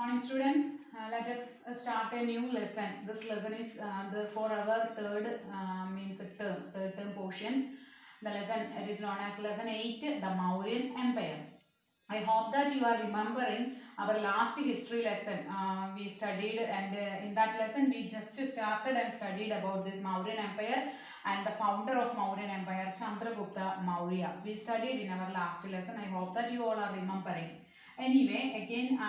Morning students, let us start a new lesson. This lesson is for our third third term portions. The lesson it is known as lesson 8, the Mauryan Empire. I hope that you are remembering our last history lesson. We studied and in that lesson we just started and studied about this Mauryan Empire and the founder of Mauryan Empire, Chandragupta Maurya. We studied in our last lesson. I hope that you all are remembering. Anyway, again,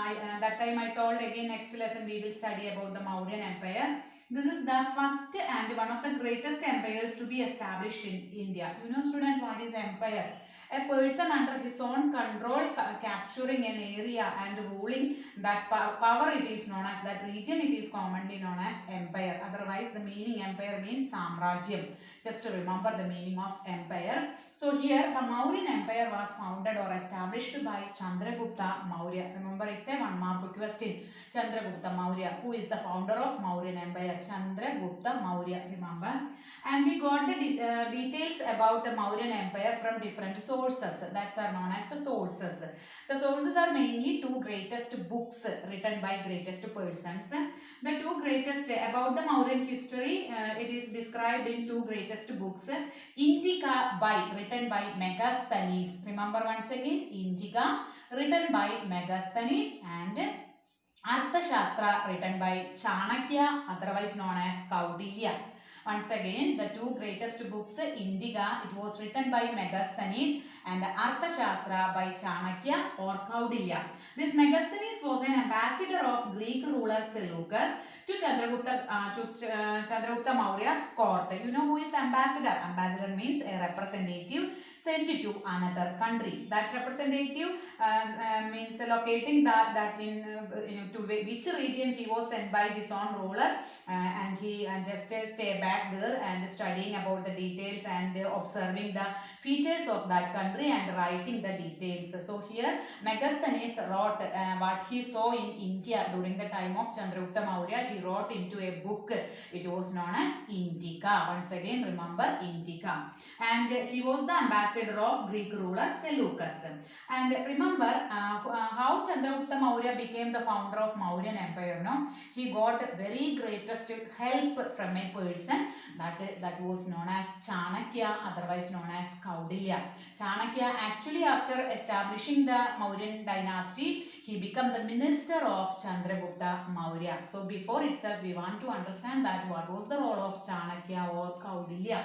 that time I told again next lesson we will study about the Mauryan Empire. This is the first and one of the greatest empires to be established in India. You know students, what is empire? A person under his own control capturing an area and ruling that power, it is known as that region, it is commonly known as empire. Otherwise the meaning empire means samrajyam. Just to remember the meaning of empire. So here the Mauryan Empire was founded or established by Chandragupta Maurya. Remember, it's a one mark question. Chandragupta Maurya. Who is the founder of Mauryan Empire? Chandragupta Maurya. Remember. And we got the details about the Mauryan Empire from different sources. That's are known as the sources. The sources are mainly two greatest books written by greatest persons. The two greatest about the Mauryan history, it is described in two greatest books. Indica written by Megasthenes. Remember once again, Indica written by Megasthenes and Arthashastra written by Chanakya, otherwise known as Kaudilya. Once again, the two greatest books, Indica, it was written by Megasthenes and Arthashastra by Chanakya or Kaudilya. This Megasthenes was an ambassador of Greek ruler Seleucus to Chandragupta Maurya's court. You know who is ambassador? Ambassador means a representative sent to another country. That representative means locating that in to which region he was sent by his own ruler, and he just stay back there and studying about the details and observing the features of that country and writing the details. So here Megasthenes wrote what he saw in India during the time of Chandragupta Maurya. He wrote into a book. It was known as Indica. Once again, remember Indica. And he was the ambassador of Greek ruler Seleucus. And remember how Chandragupta Maurya became the founder of Mauryan Empire. No? He got very greatest help from a person that was known as Chanakya, otherwise known as Kaudilya. Chanakya actually, after establishing the Mauryan dynasty, he became the minister of Chandragupta Maurya. So before itself we want to understand that what was the role of Chanakya or Kaudilya.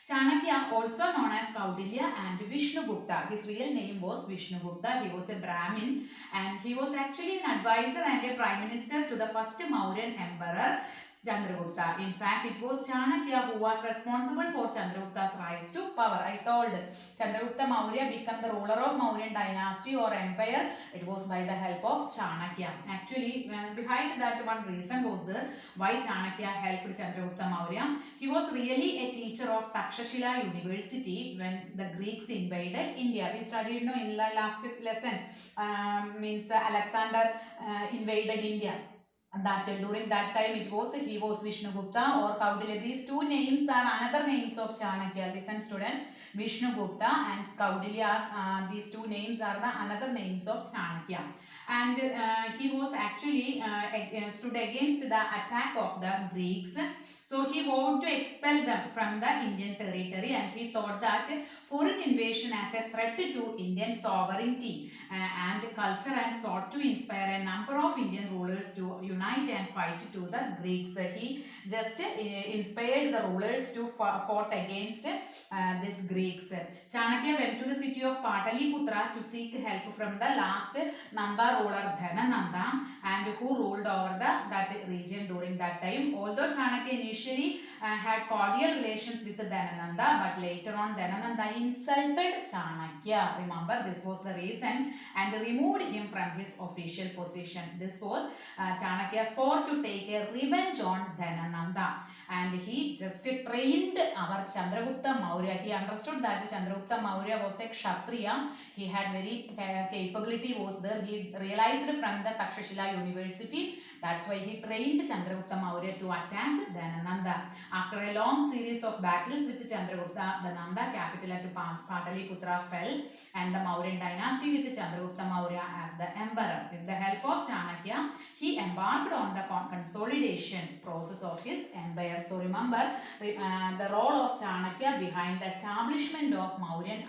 Chanakya, also known as Kaudilya and Vishnugupta. His real name was Vishnugupta. He was a Brahmin and he was actually an advisor and a prime minister to the first Mauryan emperor Chandragupta. In fact, it was Chanakya who was responsible for Chandragupta's rise to power. I told Chandragupta Maurya became the ruler of Mauryan dynasty or empire. It was by the help of Chanakya. Actually, behind that one reason was there why Chanakya helped Chandragupta Maurya. He was really a teacher of Takshashila University when the Greeks invaded India. We studied in the last lesson, means Alexander invaded India. And that during that time he was Vishnugupta or Kaudilya. These two names are another names of Chanakya. Listen students, Vishnugupta and Kaudilya, these two names are the another names of Chanakya. And he was actually stood against the attack of the Greeks. So he vowed to expel them from the Indian territory and he thought that foreign invasion as a threat to Indian sovereignty and culture and sought to inspire a number of Indian rulers to unite and fight to the Greeks. He just inspired the rulers to fought against these Greeks. Chanakya went to the city of Pataliputra to seek help from the last Nanda ruler Dhanananda and who ruled over that region during that time. Although Chanakya initially had cordial relations with Dhanananda, but later on Dhanananda insulted Chanakya. Remember, this was the reason and removed him from his official position. This was Chanakya's fought to take a revenge on Dhanananda. And he just trained our Chandragupta Maurya. He understood that Chandragupta Maurya was a Kshatriya. He had very capability was there. He realized from the Takshashila University. That's why he trained Chandragupta Maurya to attack Dhanananda. After a long series of battles with Chandragupta, the Nanda capital at Pataliputra fell and the Mauryan dynasty with Chandragupta Maurya as the emperor. With the help of Chanakya, embarked on the consolidation process of his empire. So remember the role of Chanakya behind the establishment of Mauryan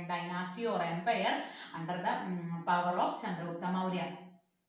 dynasty or empire under the power of Chandragupta Maurya.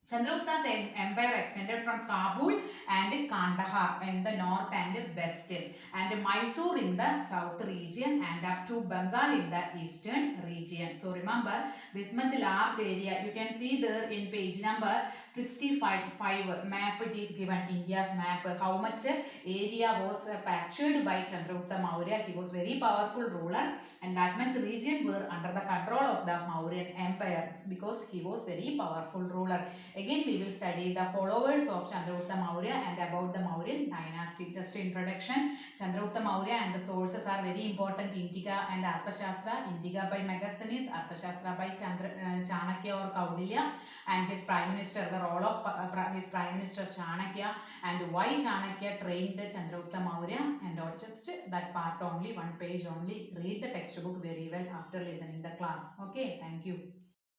Chandragupta's empire extended from Kabul and Kandahar in the north and west, and Mysore in the south region, and up to Bengal in the eastern region. So remember, this much large area, you can see there in page number 65 map it is given, India's map, how much area was captured by Chandragupta Maurya. He was very powerful ruler, and that much region were under the control of the Mauryan empire because he was very powerful ruler. Again, we will study the followers of Chandragupta Maurya and about the Mauryan dynasty. Just introduction, Chandragupta Maurya and the sources are very important. Indika and Arthashastra. Indika by Megasthenes, Arthashastra by Chanakya or Kaudilya, and his prime minister, the role of his prime minister Chanakya, and why Chanakya trained the Chandragupta Maurya, and not just that part only, one page only. Read the textbook very well after listening the class. Okay, thank you.